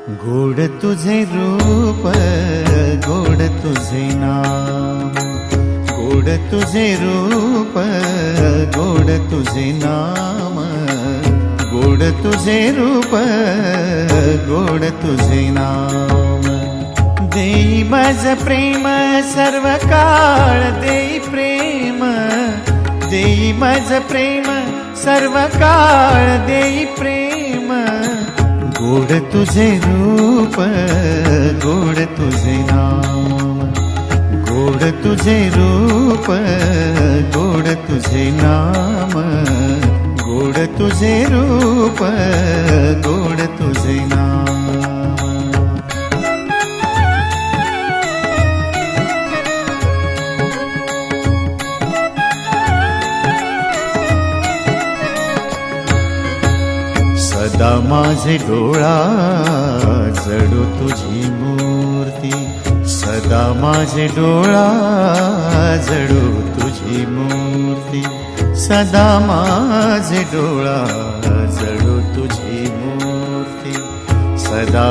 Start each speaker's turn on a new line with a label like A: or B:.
A: गोड तुझे रूप, गोड तुझे नाम, गोड तुझे रूप, गोड तुझे नाम, गोड तुझे रूप, गोड तुझे नाम. देई माझ प्रेम सर्व काळ, देई प्रेम, देई माझ प्रेम सर्व काळ, देई प्रेम. गोड तुझे रूप, गोड तुझे नाम, गोड तुझे रूप, गोड तुझे नाम, गोड तुझे रूप, गोड तुझे नाम. सदा माझे डोळा जडो तुझी मूर्ती, सदा माझे डोळा जडो तुझी मूर्ती, सदा माझे डोळा जडो तुझी मूर्ती, सदा